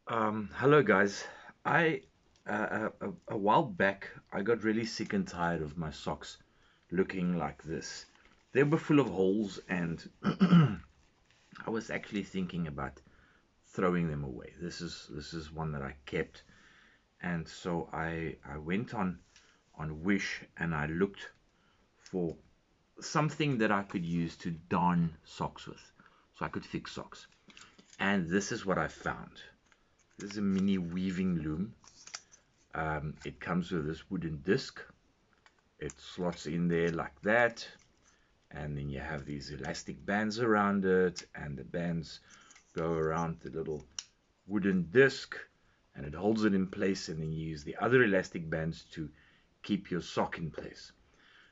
Hello guys. I a while back I got really sick and tired of my socks looking like this. They were full of holes and I was actually thinking about throwing them away. This is one that I kept, and so I went on Wish and I looked for something that I could use to darn socks with, so I could fix socks. And this is what I found. This is a mini weaving loom. It comes with this wooden disc. It slots in there like that, and then you have these elastic bands around it, and the bands go around the little wooden disc, and it holds it in place, and then you use the other elastic bands to keep your sock in place.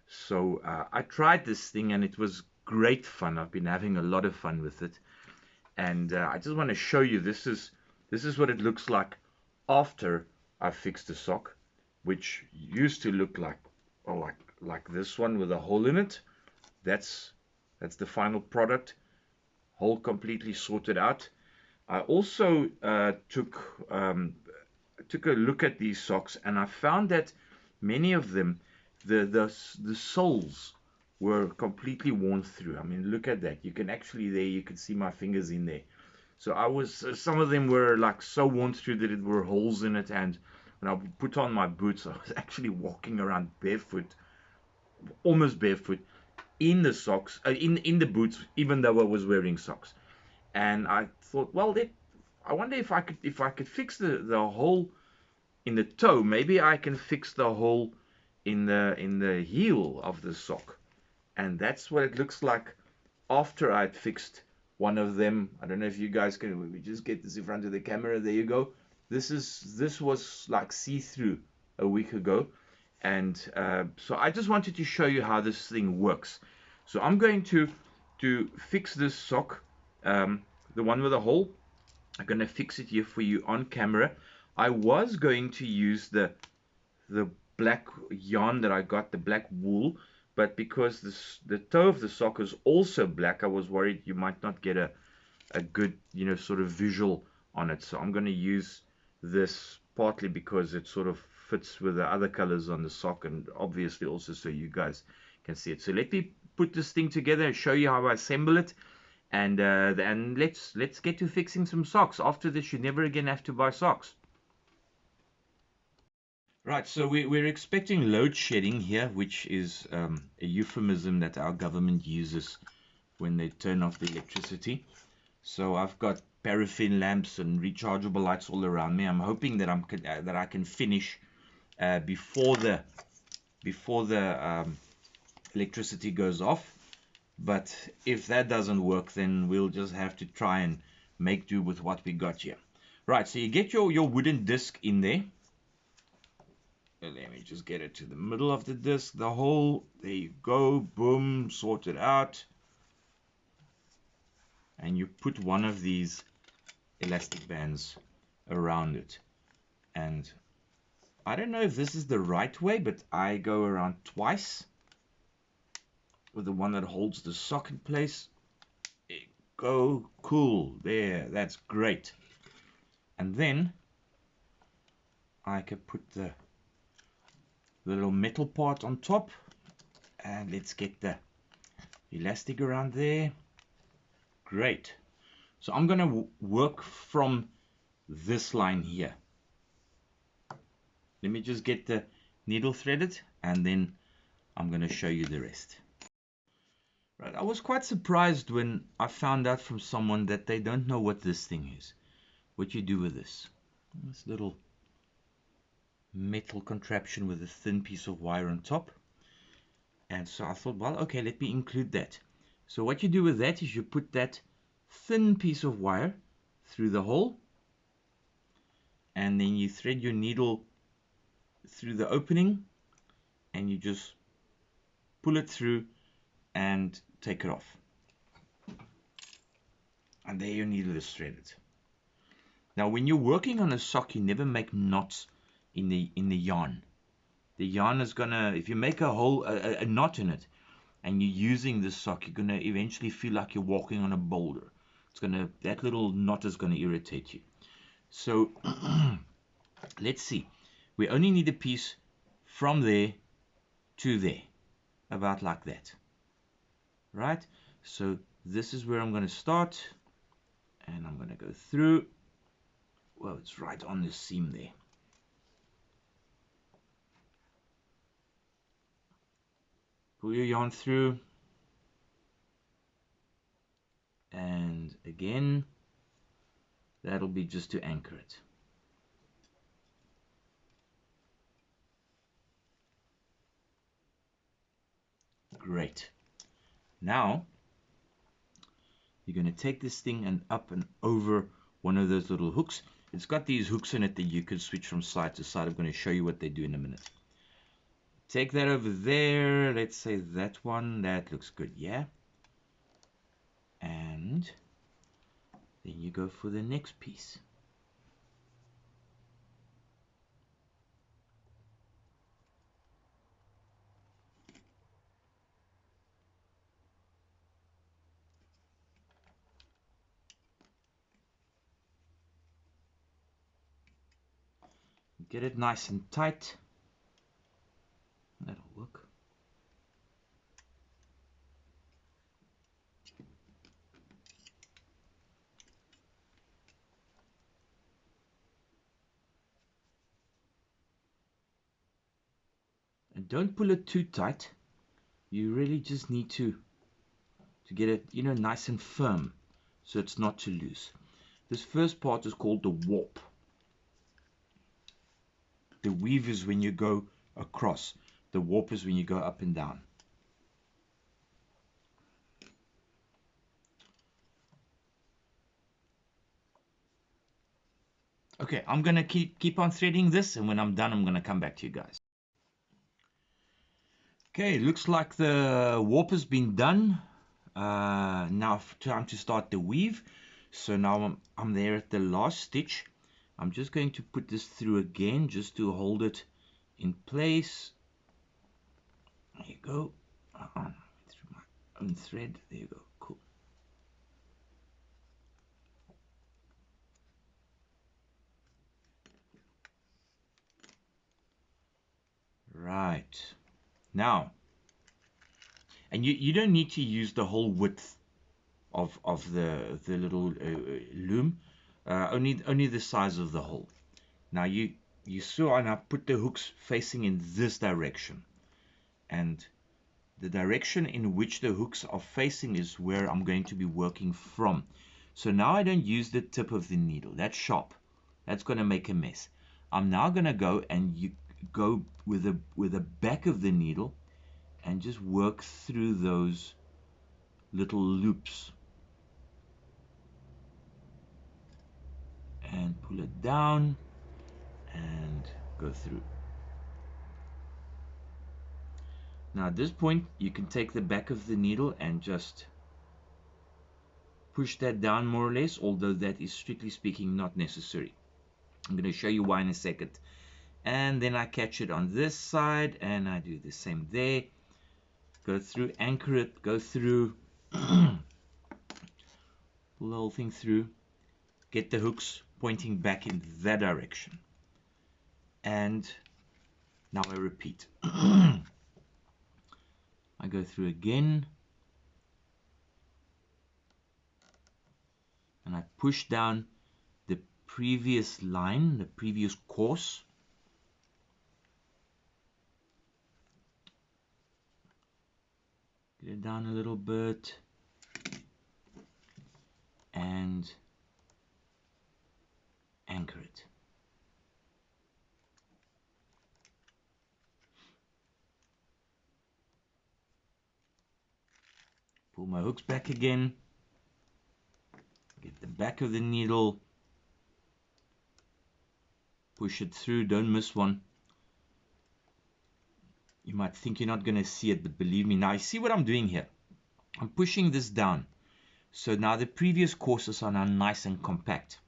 So I tried this thing, and it was great fun. I've been having a lot of fun with it, and I just want to show you. This is what it looks like after I fixed the sock, which used to look like, oh, like this one with a hole in it. That's the final product, hole completely sorted out. I also took a look at these socks, and I found that many of them, the soles were completely worn through. I mean, look at that. You can actually, there you can see my fingers in there. So some of them were like so worn through that it were holes in it, and when I put on my boots, I was actually walking around barefoot, almost barefoot, in the socks, in the boots, even though I was wearing socks. And I thought, well, I wonder if I could fix the hole in the toe. Maybe I can fix the hole in the heel of the sock. And that's what it looks like after I'd fixed one of them. I don't know if you guys can, we just get this in front of the camera. There you go. This was like see-through a week ago. And so I just wanted to show you how this thing works. So I'm going to fix this sock, the one with a hole. I'm going to fix it here for you on camera. I was going to use the black yarn that I got, the black wool, but because the toe of the sock is also black, I was worried you might not get a good, sort of visual on it. So I'm going to use this partly because it sort of fits with the other colors on the sock, and obviously also so you guys can see it. So let me put this thing together and show you how I assemble it, and let's get to fixing some socks. After this, you never again have to buy socks. Right, so we're expecting load shedding here, which is a euphemism that our government uses when they turn off the electricity. So I've got paraffin lamps and rechargeable lights all around me. I'm hoping that I can finish before the electricity goes off. But if that doesn't work, then we'll just have to try and make do with what we got here. Right, so you get your wooden disc in there. Let me just get it to the middle of the disc, the hole. There you go. Boom, sorted out. And you put one of these elastic bands around it. And I don't know if this is the right way, but I go around twice with the one that holds the sock in place. There you go. Cool. There. That's great. And then I can put the little metal part on top, and let's get the elastic around there. Great. So I'm going to work from this line here. Let me just get the needle threaded, and then I'm going to show you the rest. Right, I was quite surprised when I found out from someone that they don't know what this thing is. What you do with this little metal contraption with a thin piece of wire on top. And so I thought, well, okay, let me include that. So what you do with that is you put that thin piece of wire through the hole, and then you thread your needle through the opening, and you just pull it through and take it off. And there your needle is threaded. Now when you're working on a sock, you never make knots in the yarn. The yarn is gonna, if you make a knot in it and you're using this sock, you're gonna eventually feel like you're walking on a boulder. That little knot is gonna irritate you. So let's see. We only need a piece from there to there, about like that. Right? So this is where I'm going to start, and I'm going to go through. Well, it's right on the seam there. Pull your yarn through, and again, that'll be just to anchor it. Great. Now you're going to take this thing and up and over one of those little hooks. It's got these hooks in it that you can switch from side to side. I'm going to show you what they do in a minute. Take that over there. Let's say that one. That looks good, yeah? And then you go for the next piece. Get it nice and tight. That'll work. And don't pull it too tight. You really just need to get it, you know, nice and firm, so it's not too loose. This first part is called the warp. The weave is when you go across. The warp is when you go up and down. Okay, I'm gonna keep on threading this, and when I'm done, I'm gonna come back to you guys. Okay, looks like the warp has been done. Now time to start the weave. So now I'm there at the last stitch. I'm just going to put this through again just to hold it in place. There you go. Through my own thread. There you go. Cool. Right. Now, and you don't need to use the whole width of the little loom. Only the size of the hole. Now you saw, and I put the hooks facing in this direction, and the direction in which the hooks are facing is where I'm going to be working from. So now I don't use the tip of the needle. That's sharp. That's going to make a mess. I'm now going to go and you go with the back of the needle and just work through those little loops and pull it down and go through. Now at this point you can take the back of the needle and just push that down more or less, although that is strictly speaking not necessary. I'm going to show you why in a second. And then I catch it on this side and I do the same there. Go through, anchor it, go through, pull the whole thing through, get the hooks pointing back in that direction. And now I repeat. I go through again and I push down the previous line, the previous course. Get it down a little bit and anchor it. Pull my hooks back again. Get the back of the needle. Push it through, don't miss one. You might think you're not going to see it, but believe me, now you see what I'm doing here. I'm pushing this down. So now the previous courses are now nice and compact.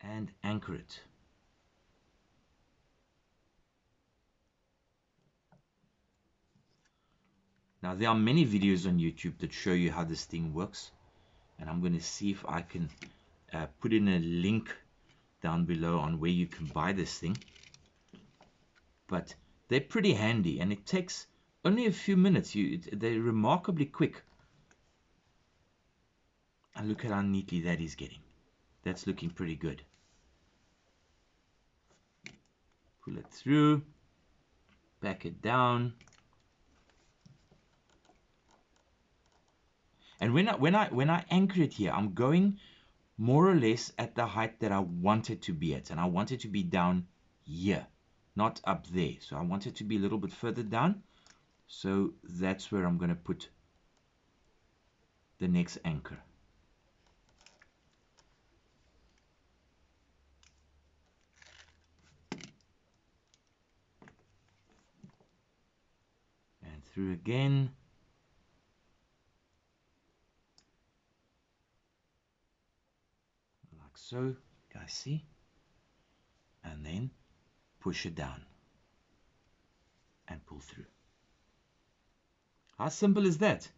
And anchor it. Now there are many videos on YouTube that show you how this thing works, and I'm going to see if I can put in a link down below on where you can buy this thing. But they're pretty handy, and it takes only a few minutes. They're remarkably quick. And look at how neatly that is getting. That's looking pretty good. Pull it through, back it down. And when I anchor it here, I'm going more or less at the height that I want it to be at. And I want it to be down here, not up there. So I want it to be a little bit further down. So that's where I'm going to put the next anchor. And through again. Like so, you guys see? And then push it down and pull through. How simple is that?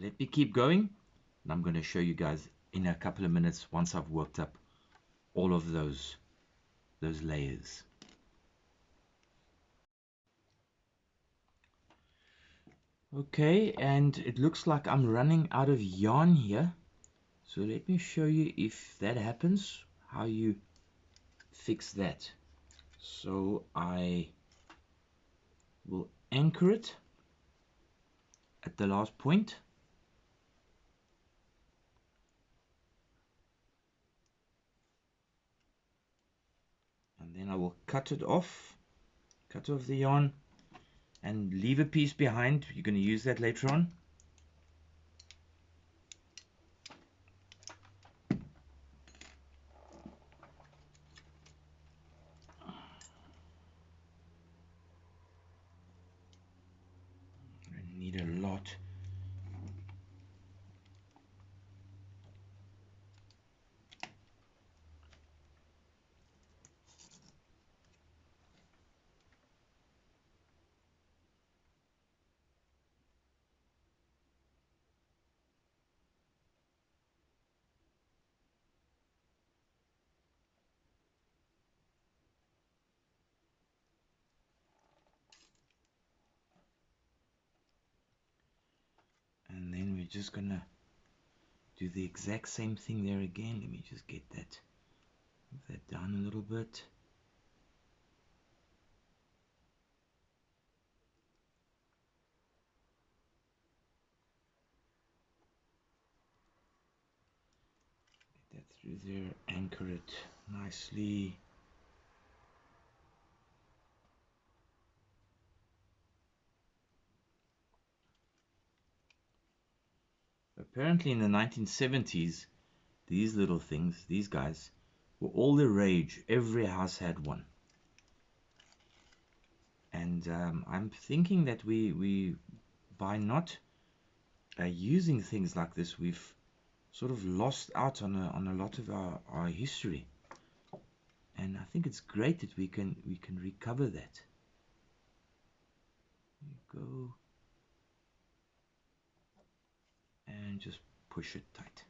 Let me keep going, and I'm going to show you guys in a couple of minutes once I've worked up all of those layers. Okay, and it looks like I'm running out of yarn here. So let me show you, if that happens, how you fix that. So I will anchor it at the last point. And then I will cut off the yarn and leave a piece behind. You're going to use that later on. I need a lot. And then we're just gonna do the exact same thing there again. Let me just get that, move that down a little bit. Get that through there, anchor it nicely. Apparently in the 1970s, these little things, these guys, were all the rage. Every house had one. And I'm thinking that we by not using things like this, we've sort of lost out on a lot of our history. And I think it's great that we can recover that. There you go. And just push it tight.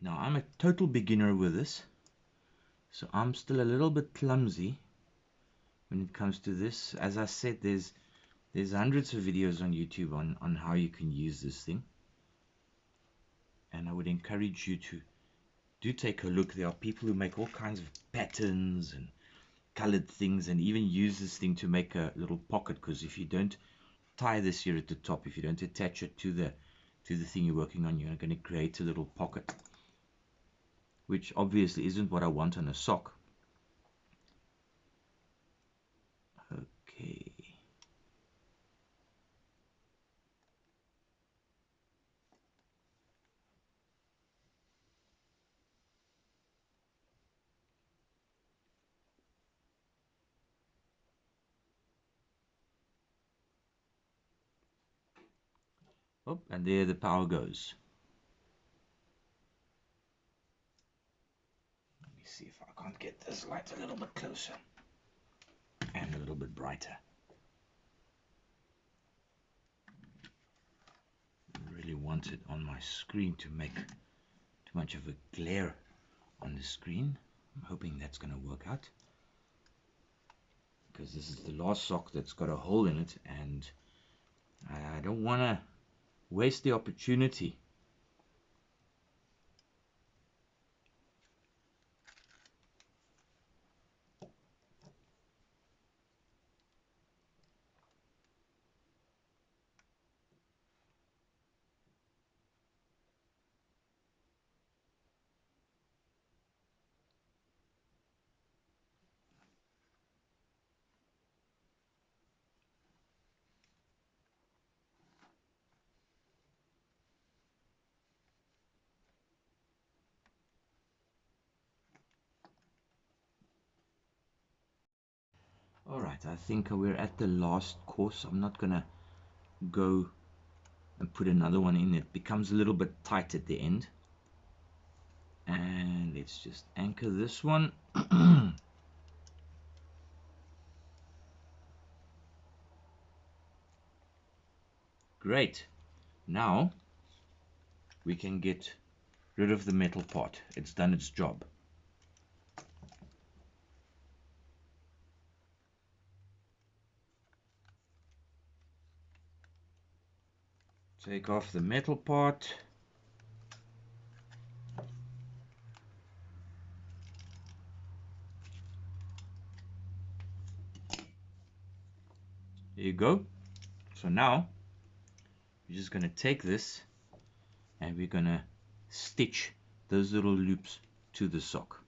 Now I'm a total beginner with this, so I'm still a little bit clumsy when it comes to this. As I said, there's hundreds of videos on YouTube on how you can use this thing, and I would encourage you to do take a look. There are people who make all kinds of patterns and colored things, and even use this thing to make a little pocket, because if you don't tie this here at the top, if you don't attach it to the thing you're working on, you're going to create a little pocket, which obviously isn't what I want on a sock. Okay. Oh, and there the power goes. Let me see if I can't get this light a little bit closer and a little bit brighter. I really want it on my screen to make too much of a glare on the screen. I'm hoping that's going to work out, because this is the last sock that's got a hole in it, and I don't want to waste the opportunity. Alright, I think we're at the last course. I'm not gonna go and put another one in. It becomes a little bit tight at the end. And let's just anchor this one. Great. Now we can get rid of the metal part. It's done its job. Take off the metal part. There you go. So now we're just going to take this and we're going to stitch those little loops to the sock.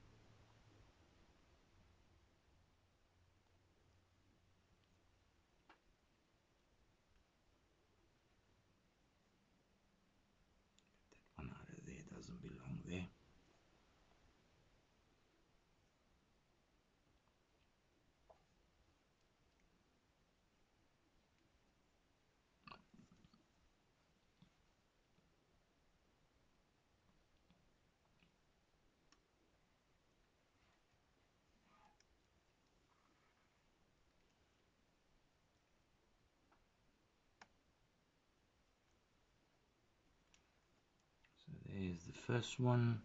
That one out of there doesn't belong there. So there's the first one.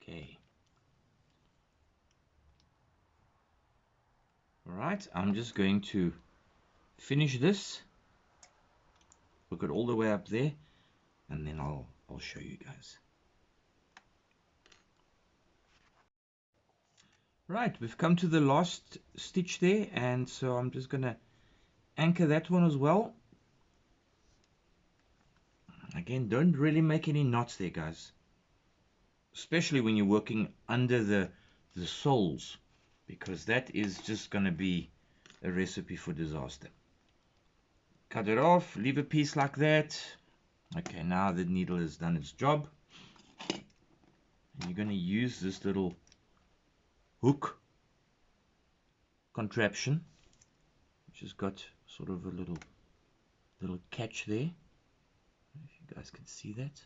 Okay. Alright, I'm just going to finish this. Hook it all the way up there, and then I'll show you guys. Right, we've come to the last stitch there, and so I'm just gonna anchor that one as well. Again, don't really make any knots there, guys, especially when you're working under the soles, because that is just going to be a recipe for disaster. Cut it off, leave a piece like that. Okay, now the needle has done its job, and you're going to use this little hook contraption, which has got sort of a little catch there. I don't know if you guys can see that.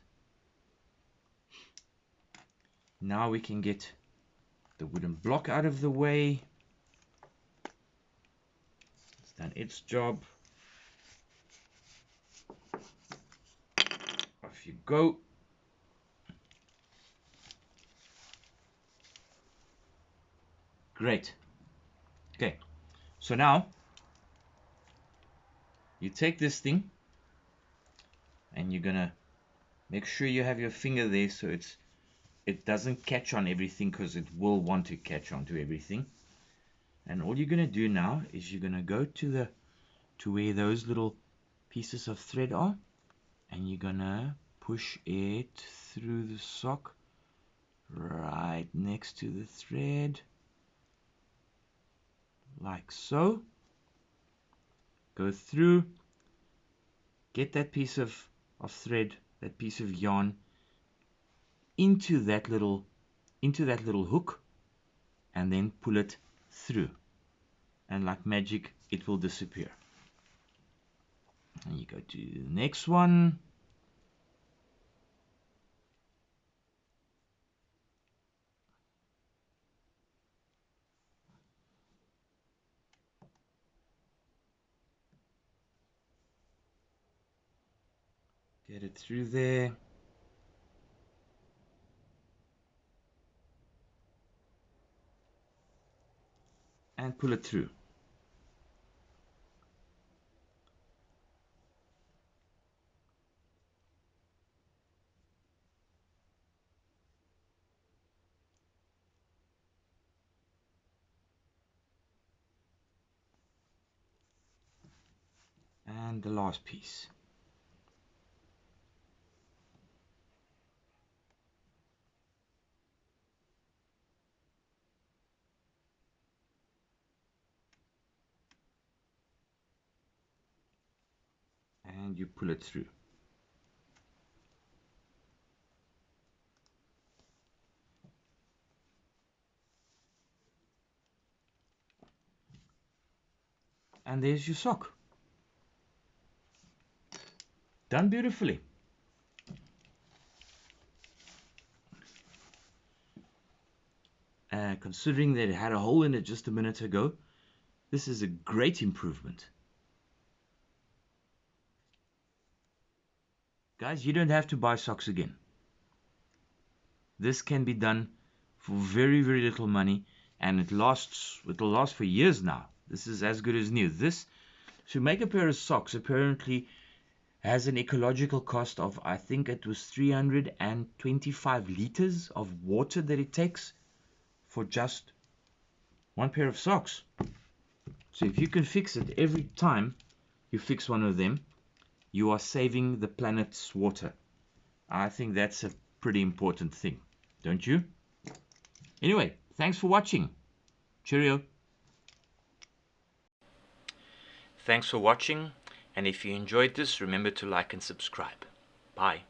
Now we can get the wooden block out of the way. It's done its job. Off you go. Great. Okay, so now you take this thing and you're gonna make sure you have your finger there so it doesn't catch on everything, because it will want to catch on to everything. And all you're gonna do now is you're gonna go to where those little pieces of thread are, and you're gonna push it through the sock right next to the thread, like so. Go through, get that piece of thread, that piece of yarn, into that little hook, and then pull it through, and like magic it will disappear. And you go to the next one. Get it through there. And pull it through. And the last piece. And you pull it through. And there's your sock. Done beautifully. Considering that it had a hole in it just a minute ago, this is a great improvement. Guys, you don't have to buy socks again. This can be done for very, very little money, and it'll last for years now. This is as good as new. This, to make a pair of socks, apparently has an ecological cost of, I think it was 325 liters of water that it takes for just one pair of socks. So if you can fix it every time you fix one of them, you are saving the planet's water. I think that's a pretty important thing, don't you? Anyway, thanks for watching. Cheerio. Thanks for watching, and if you enjoyed this, remember to like and subscribe. Bye.